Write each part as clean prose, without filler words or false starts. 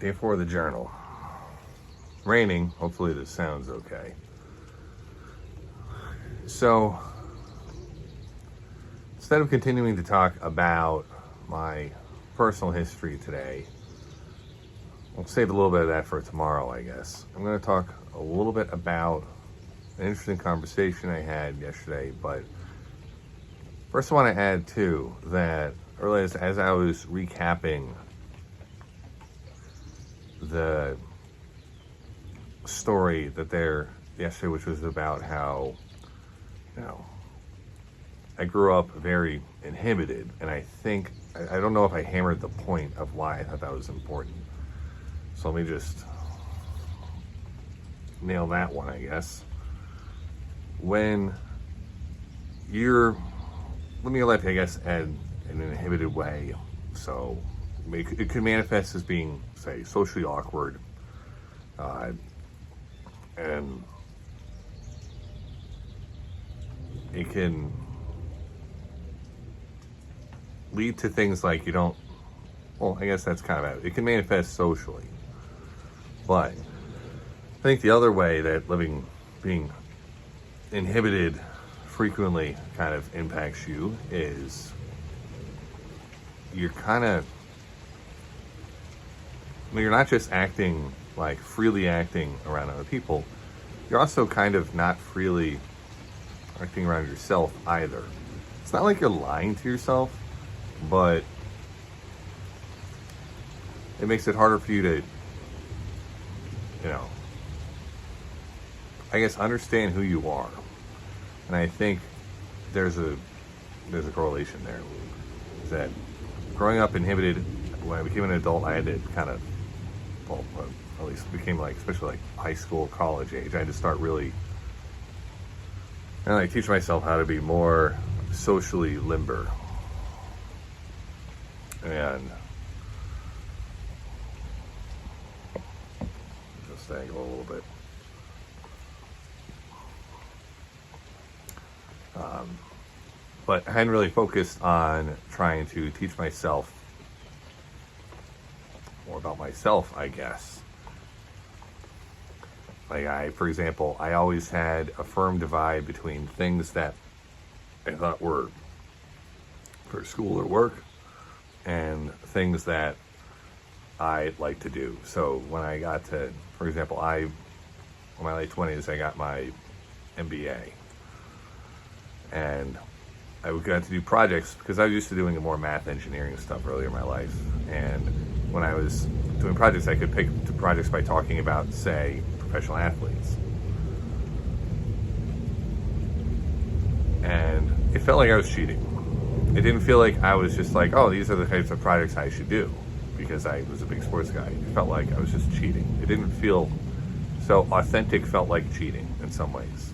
Day 4 of the journal. Raining. Hopefully this sounds okay. So, instead of continuing to talk about my personal history today, I'll save a little bit of that for tomorrow, I guess. I'm going to talk a little bit about an interesting conversation I had yesterday, but first I want to add, too, that earlier as I was recapping the story that there yesterday, which was about how, I grew up very inhibited, and I think, I don't know if I hammered the point of why I thought that was important. So let me just nail that one, I guess. When you're living your life, I guess, in an inhibited way, so it could manifest as being, say, socially awkward, and it can lead to things like you don't, well, I guess that's kind of it. It can manifest socially. But I think the other way that being inhibited frequently kind of impacts you is you're kind of, you're not just freely acting around other people, you're also kind of not freely acting around yourself either. It's not like you're lying to yourself, but it makes it harder for you to, I guess, understand who you are. And I think there's a correlation there. Is that growing up inhibited, when I became an adult, I had to kind of, well, at least became especially high school, college age, I had to start really, teach myself how to be more socially limber. And just angle a little bit. But I hadn't really focused on trying to teach myself more about myself, I guess. For example, I always had a firm divide between things that I thought were for school or work and things that I like to do. So when I got to, for example, in my late 20s, I got my MBA. And I got to do projects because I was used to doing more math engineering stuff earlier in my life. And when I was doing projects, I could pick projects by talking about, say, professional athletes. And it felt like I was cheating. It didn't feel like I was just like, oh, these are the types of projects I should do because I was a big sports guy. It felt like I was just cheating. It didn't feel so authentic, felt like cheating in some ways.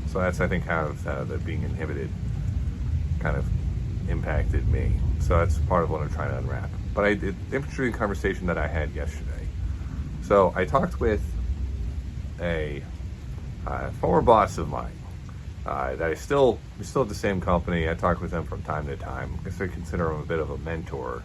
So that's, I think, how the being inhibited kind of impacted me. So that's part of what I'm trying to unwrap. But the interesting conversation that I had yesterday. So I talked with a former boss of mine that we still at the same company. I talk with him from time to time. I guess I consider him a bit of a mentor.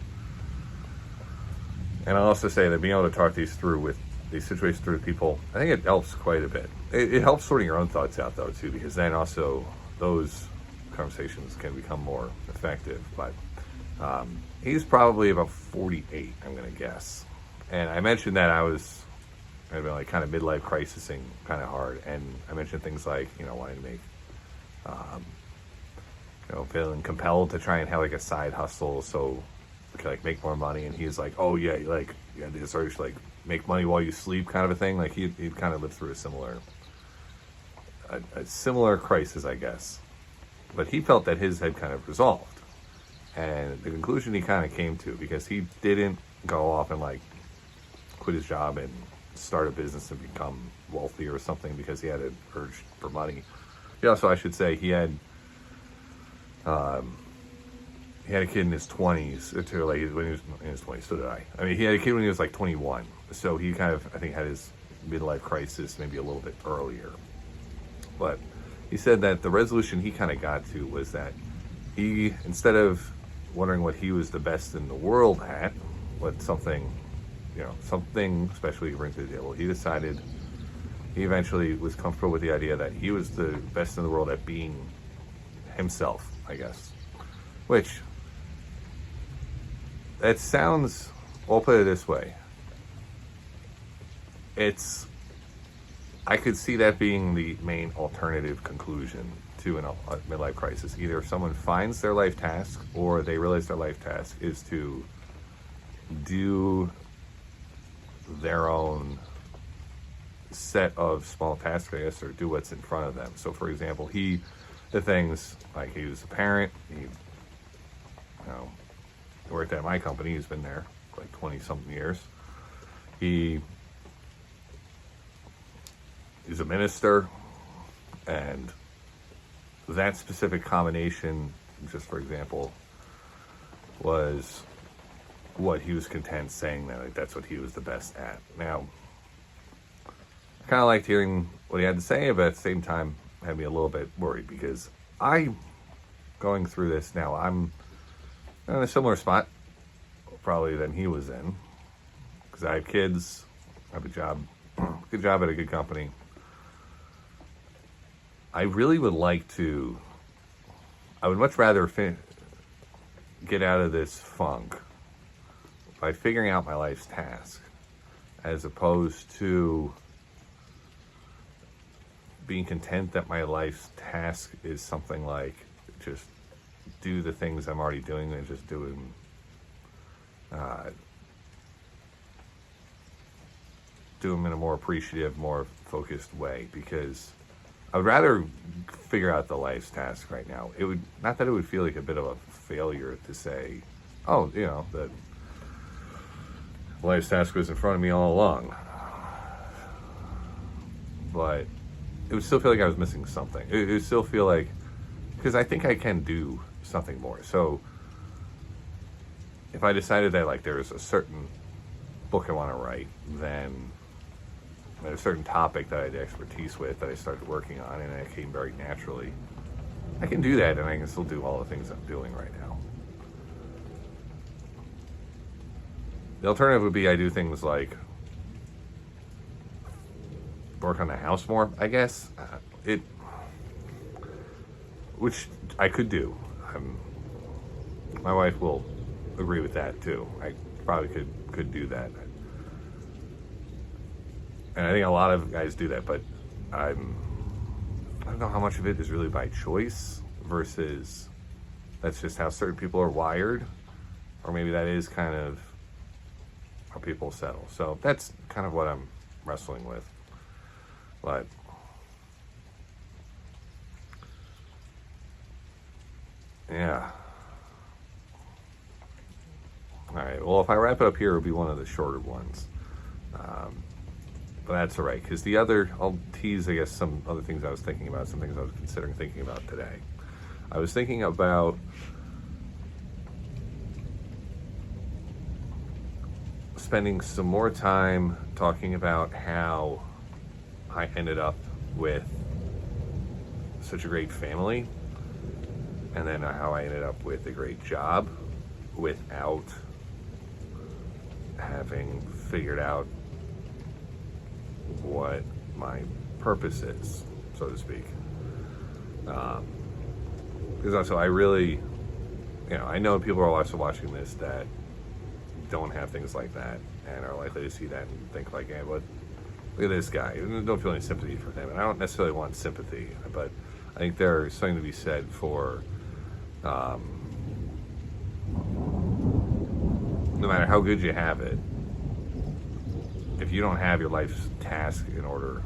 And I'll also say that being able to talk these situations through people, I think it helps quite a bit. It helps sorting your own thoughts out, though, too, because then also those conversations can become more effective. But he's probably about 48, I'm going to guess. And I mentioned that I'd been kind of midlife crisising kind of hard. And I mentioned things like, wanting to make, feeling compelled to try and have a side hustle so I could make more money. And he's like, oh yeah, you got to sort of make money while you sleep kind of a thing. He'd kind of lived through a similar crisis, I guess. But he felt that his had kind of resolved. And the conclusion he kind of came to, because he didn't go off and quit his job and start a business and become wealthy or something because he had an urge for money. He also, I should say, he had a kid in his 20s, when he was in his 20s, so did I. I mean, he had a kid when he was 21. So he kind of, I think, had his midlife crisis maybe a little bit earlier. But he said that the resolution he kind of got to was that he, instead of wondering what he was the best in the world at, what something something especially he brings to the table. He decided he eventually was comfortable with the idea that he was the best in the world at being himself, I guess. Which, it sounds, I'll put it this way. I could see that being the main alternative conclusion to a midlife crisis. Either someone finds their life task or they realize their life task is to do their own set of small tasks, I guess, or do what's in front of them. So, for example, the things like he was a parent, he worked at my company, he's been there like 20-something years. He's a minister, and that specific combination, just for example, was what he was content saying that that's what he was the best at. Now, I kind of liked hearing what he had to say, but at the same time, had me a little bit worried because going through this now, I'm in a similar spot probably than he was in, because I have kids, I have a job, good job at a good company. I really would I would much rather get out of this funk by figuring out my life's task, as opposed to being content that my life's task is something like just do the things I'm already doing and just do them, in a more appreciative, more focused way, because I would rather figure out the life's task right now. It would, not that it would feel like a bit of a failure to say, oh, that life's task was in front of me all along. But it would still feel like I was missing something. It would still feel like, because I think I can do something more. So if I decided that like there's a certain book I want to write, then there's a certain topic that I had expertise with that I started working on, and it came very naturally. I can do that, and I can still do all the things I'm doing right now. The alternative would be I do things like work on the house more, I guess. Which I could do. My wife will agree with that too. I probably could do that. And I think a lot of guys do that, but I don't know how much of it is really by choice versus that's just how certain people are wired, or maybe that is kind of how people settle. So that's kind of what I'm wrestling with. But yeah. All right. Well, if I wrap it up here, it'll be one of the shorter ones. But that's all right, because I'll tease, I guess, some other things I was thinking about, some things I was considering thinking about today. I was thinking about spending some more time talking about how I ended up with such a great family, and then how I ended up with a great job without having figured out what my purpose is, so to speak. Because also I really, I know people are also watching this that don't have things like that and are likely to see that and think like, hey, but look at this guy. And don't feel any sympathy for him. And I don't necessarily want sympathy, but I think there's something to be said for no matter how good you have it, if you don't have your life's task in order,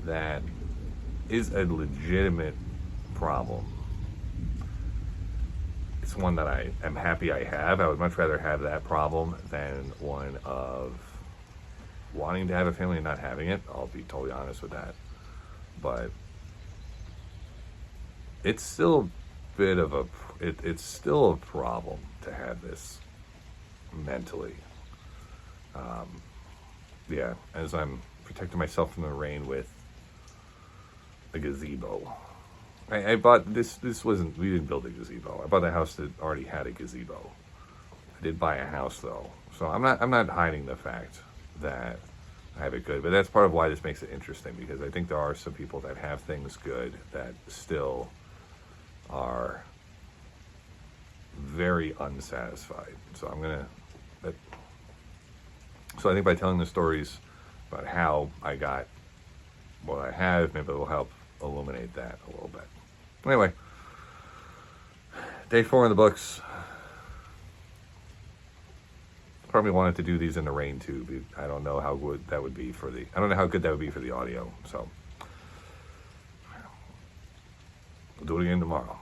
that is a legitimate problem. It's one that I am happy I have. I would much rather have that problem than one of wanting to have a family and not having it. I'll be totally honest with that. But it's still a bit of it's still a problem to have this mentally. Yeah, as I'm protecting myself from the rain with a gazebo. I bought this wasn't, we didn't build a gazebo. I bought a house that already had a gazebo. did buy a house though, so I'm not hiding the fact that I have it good, but that's part of why this makes it interesting, because I think there are some people that have things good that still are very unsatisfied. So so I think by telling the stories about how I got what I have, maybe it will help illuminate that a little bit. Anyway, day 4 in the books. Probably wanted to do these in the rain too. I don't know how good that would be for the. I don't know how good that would be for the audio. So we'll do it again tomorrow.